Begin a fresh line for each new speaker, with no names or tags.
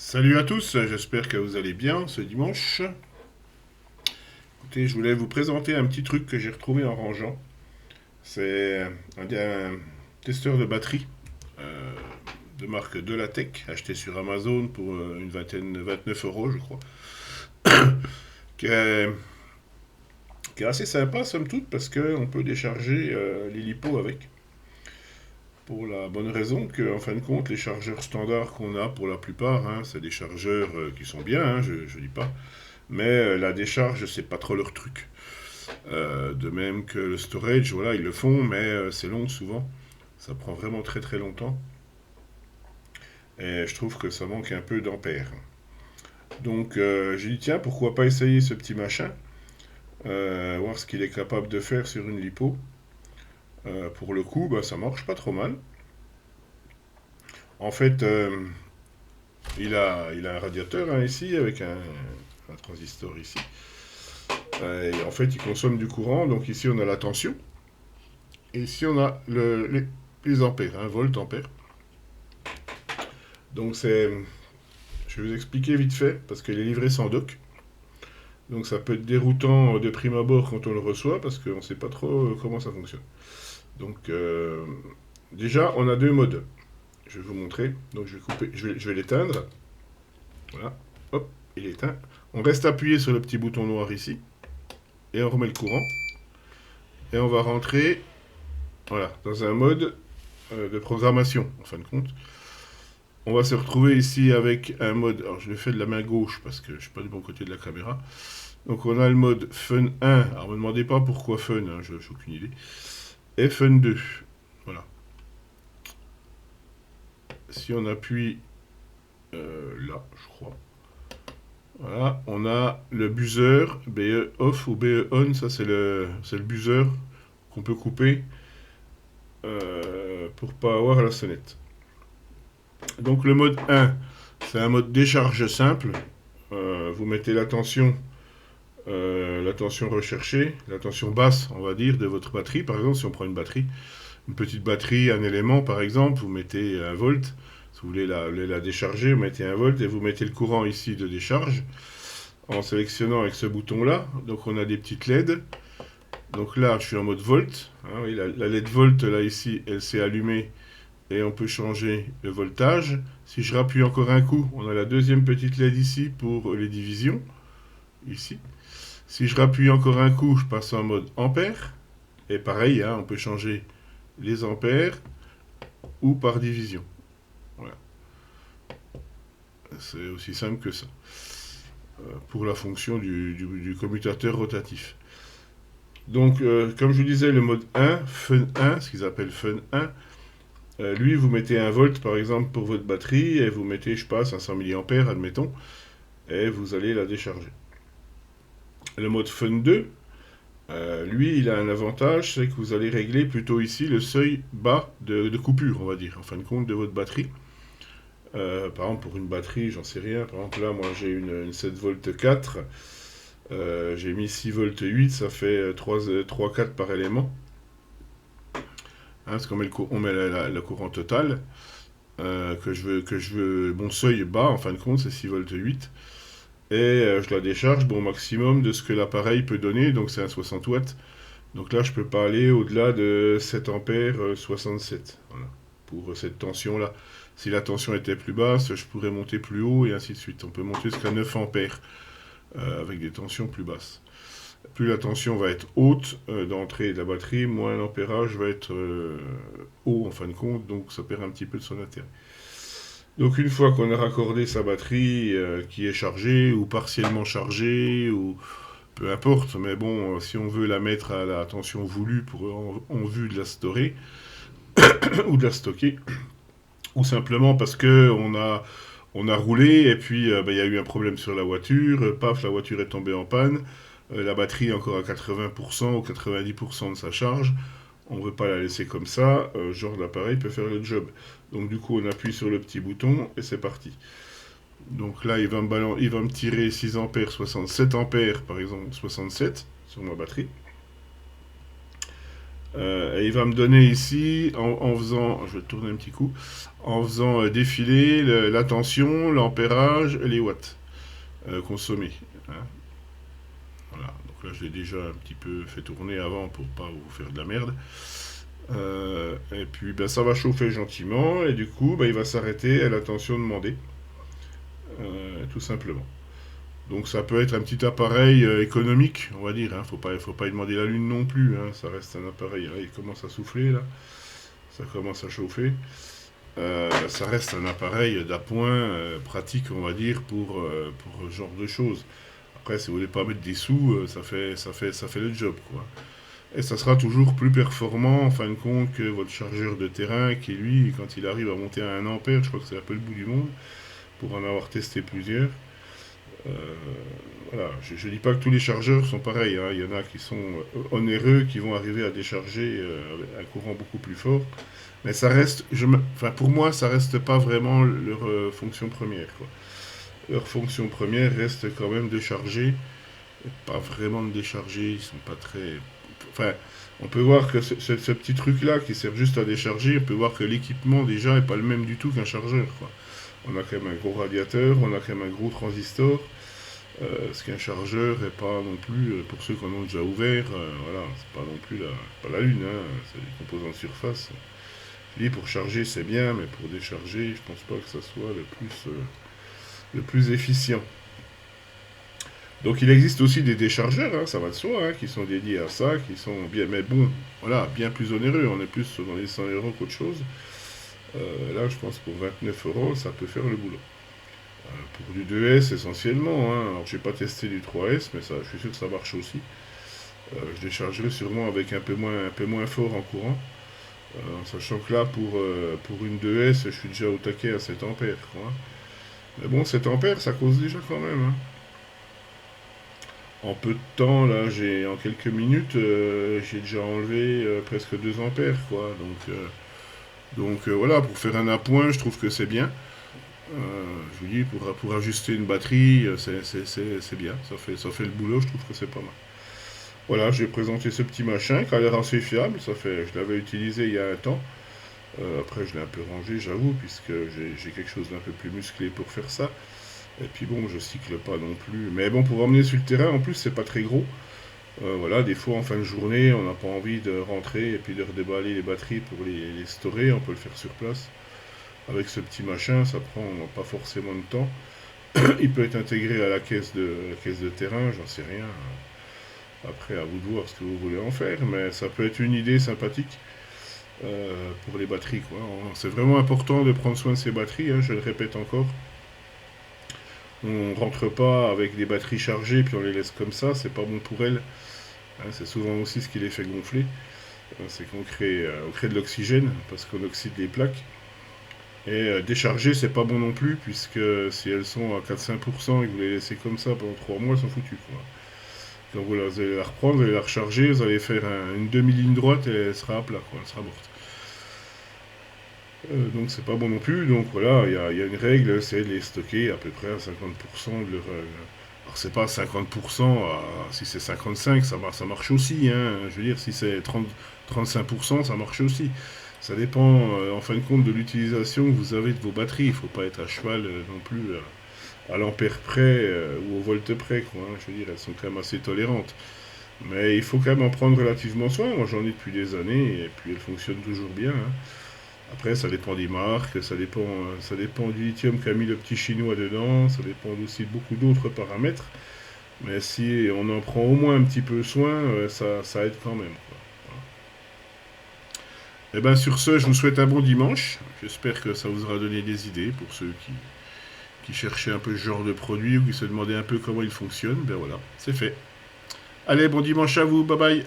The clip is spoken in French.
Salut à tous, j'espère que vous allez bien ce dimanche. Écoutez, je voulais vous présenter un petit truc que j'ai retrouvé en rangeant. C'est un testeur de batterie euh, de marque Delatec, acheté sur Amazon pour une vingtaine, 29 euros je crois, qui est, qui est assez sympa somme toute parce qu'on peut décharger les lipos avec. Pour la bonne raison que, en fin de compte, les chargeurs standards qu'on a pour la plupart, hein, c'est des chargeurs qui sont bien, hein, je ne dis pas, mais la décharge, c'est pas trop leur truc. De même que le storage, voilà, ils le font, mais c'est long souvent. Ça prend vraiment très très longtemps. Et je trouve que ça manque un peu d'ampères. Donc j'ai dit, tiens, pourquoi pas essayer ce petit machin, voir ce qu'il est capable de faire sur une lipo. Pour le coup, bah, ça marche pas trop mal. En fait, il a un radiateur hein, ici, avec un transistor ici. Et en fait, il consomme du courant. Donc ici, on a la tension. Et ici, on a les ampères, hein, volt, ampères. Donc c'est... Je vais vous expliquer vite fait, parce qu'il est livré sans dock. Donc ça peut être déroutant de prime abord quand on le reçoit, parce qu'on ne sait pas trop comment ça fonctionne. Donc déjà, on a deux modes. Je vais vous montrer. Donc je vais couper, je vais l'éteindre. Voilà. Hop, il est éteint. On reste appuyé sur le petit bouton noir ici. Et on remet le courant. Et on va rentrer voilà, dans un mode de programmation, en fin de compte. On va se retrouver ici avec un mode. Alors je le fais de la main gauche parce que je ne suis pas du bon côté de la caméra. Donc on a le mode Fun 1. Alors ne me demandez pas pourquoi Fun, hein, je n'ai aucune idée. Et Fun 2. Voilà. Si on appuie là, je crois. Voilà, on a le buzzer, BE off ou BE on, ça c'est le buzzer qu'on peut couper pour pas avoir la sonnette. Donc le mode 1, c'est un mode décharge simple. Vous mettez la tension recherchée, la tension basse, on va dire, de votre batterie. Par exemple, si on prend une petite batterie, un élément par exemple, vous mettez 1 volt. Si vous voulez la décharger, vous mettez 1 volt et vous mettez le courant ici de décharge en sélectionnant avec ce bouton-là. Donc on a des petites LED. Donc là, je suis en mode volt. Hein, oui, la LED volt, là ici, elle s'est allumée et on peut changer le voltage. Si je rappuie encore un coup, on a la deuxième petite LED ici pour les divisions. Ici. Si je rappuie encore un coup, je passe en mode ampère. Et pareil, hein, on peut changer les ampères ou par division. Voilà. C'est aussi simple que ça. Pour la fonction du commutateur rotatif. Donc, comme je vous disais, le mode 1, Fun 1, ce qu'ils appellent Fun 1, lui, vous mettez 1 volt par exemple pour votre batterie et vous mettez, je sais pas, 500 mA, admettons, et vous allez la décharger. Le mode Fun 2, lui, il a un avantage, c'est que vous allez régler plutôt ici le seuil bas de coupure, on va dire, en fin de compte, de votre batterie. Par exemple, pour une batterie, j'en sais rien. Par exemple, là, moi, j'ai une 7 volts 4. J'ai mis 6 volts 8, ça fait 3 4 par élément. Hein, parce qu'on met le courant total. Que je veux, mon seuil bas, en fin de compte, c'est 6 volts 8. Et je la décharge au maximum de ce que l'appareil peut donner, donc c'est un 60 watts. Donc là, je peux pas aller au-delà de 7 ampères 67. Voilà, pour cette tension-là. Si la tension était plus basse, je pourrais monter plus haut et ainsi de suite. On peut monter jusqu'à 9 ampères avec des tensions plus basses. Plus la tension va être haute d'entrée de la batterie, moins l'ampérage va être haut en fin de compte, donc ça perd un petit peu de son intérêt. Donc une fois qu'on a raccordé sa batterie qui est chargée ou partiellement chargée ou peu importe, mais bon, si on veut la mettre à la tension voulue pour en vue de la storer ou de la stocker, ou simplement parce que on a roulé et puis il y a eu un problème sur la voiture, paf, la voiture est tombée en panne, la batterie est encore à 80% ou 90% de sa charge, on ne veut pas la laisser comme ça, genre l'appareil peut faire le job. Donc du coup on appuie sur le petit bouton et c'est parti. Donc là il va me tirer 6 ampères, 67 ampères par exemple, 67 sur ma batterie. Et il va me donner ici, en faisant, je vais tourner un petit coup, en faisant défiler la tension, l'ampérage et les watts consommés, hein. Voilà, donc là je l'ai déjà un petit peu fait tourner avant pour pas vous faire de la merde. Et puis ben, ça va chauffer gentiment et du coup ben, il va s'arrêter à la tension demandée, tout simplement. Donc ça peut être un petit appareil économique, on va dire, hein. Faut pas y demander la lune non plus, hein. Ça reste un appareil. Là, il commence à souffler, là. Ça commence à chauffer. Ça reste un appareil d'appoint pratique, on va dire, pour ce genre de choses. Après, si vous voulez pas mettre des sous, ça fait le job, quoi. Et ça sera toujours plus performant, en fin de compte, que votre chargeur de terrain, qui lui, quand il arrive à monter à 1 ampère, je crois que c'est un peu le bout du monde, pour en avoir testé plusieurs. Euh, voilà, je ne dis pas que tous les chargeurs sont pareils, hein. Il y en a qui sont onéreux, qui vont arriver à décharger un courant beaucoup plus fort. Mais ça reste, enfin, pour moi, ça reste pas vraiment leur fonction première, quoi. Leur fonction première reste quand même de charger, et pas vraiment de décharger. Ils sont pas très. Enfin, on peut voir que ce petit truc-là qui sert juste à décharger, on peut voir que l'équipement déjà est pas le même du tout qu'un chargeur, quoi. On a quand même un gros radiateur, on a quand même un gros transistor. Ce qu'un chargeur est pas non plus, pour ceux qui en ont déjà ouvert, voilà, c'est pas non plus pas la lune, hein, c'est des composants de surface. Je dis pour charger c'est bien, mais pour décharger, je pense pas que ça soit le plus efficient. Donc il existe aussi des déchargeurs, hein, ça va de soi, hein, qui sont dédiés à ça, qui sont bien, mais bon, voilà, bien plus onéreux. On est plus dans les 100 euros qu'autre chose. Là, je pense pour 29 euros, ça peut faire le boulot. Pour du 2S essentiellement, hein. Alors j'ai pas testé du 3S, mais ça, je suis sûr que ça marche aussi. Je déchargerai sûrement avec un peu moins fort en courant. En sachant que là, pour une 2S, je suis déjà au taquet à 7 ampères, quoi. Mais bon, 7 ampères, ça cause déjà quand même, hein. En peu de temps, là, en quelques minutes, j'ai déjà enlevé presque 2 ampères, quoi. Donc voilà, pour faire un appoint, je trouve que c'est bien. Je vous dis, pour ajuster une batterie, c'est bien. Ça fait le boulot, je trouve que c'est pas mal. Voilà, j'ai présenté ce petit machin qui a l'air assez fiable. Je l'avais utilisé il y a un temps. Après, je l'ai un peu rangé, j'avoue, puisque j'ai quelque chose d'un peu plus musclé pour faire ça. Et puis bon, je cycle pas non plus. Mais bon, pour emmener sur le terrain, en plus, c'est pas très gros. Voilà, des fois, en fin de journée, on n'a pas envie de rentrer et puis de redéballer les batteries pour les storer. On peut le faire sur place. Avec ce petit machin, ça prend pas forcément de temps. Il peut être intégré à la caisse de terrain, j'en sais rien. Après, à vous de voir ce que vous voulez en faire, mais ça peut être une idée sympathique pour les batteries, quoi. C'est vraiment important de prendre soin de ces batteries, hein, je le répète encore. On rentre pas avec des batteries chargées puis on les laisse comme ça, c'est pas bon pour elles, hein. C'est souvent aussi ce qui les fait gonfler. C'est on crée de l'oxygène parce qu'on oxyde les plaques. Et décharger, c'est pas bon non plus, puisque si elles sont à 4-5% et que vous les laissez comme ça pendant 3 mois, elles sont foutues, quoi. Donc voilà, vous allez la reprendre, vous allez la recharger, vous allez faire une demi-ligne droite et elle sera à plat, quoi, elle sera morte. Donc c'est pas bon non plus, donc voilà, il y a une règle, c'est de les stocker à peu près à 50% de leur. Alors c'est pas 50%, si c'est 55, ça marche aussi, hein. Je veux dire, si c'est 35%, ça marche aussi. Ça dépend en fin de compte de l'utilisation que vous avez de vos batteries. Il faut pas être à cheval non plus à l'ampère près ou au volt près, quoi, hein. Je veux dire, elles sont quand même assez tolérantes. Mais il faut quand même en prendre relativement soin. Moi j'en ai depuis des années et puis elles fonctionnent toujours bien, hein. Après, ça dépend des marques, ça dépend du lithium qu'a mis le petit chinois dedans, ça dépend aussi de beaucoup d'autres paramètres. Mais si on en prend au moins un petit peu soin, ça aide quand même, quoi. Et bien sur ce, je vous souhaite un bon dimanche. J'espère que ça vous aura donné des idées pour ceux qui cherchaient un peu ce genre de produit ou qui se demandaient un peu comment il fonctionne. Ben voilà, c'est fait. Allez, bon dimanche à vous, bye bye.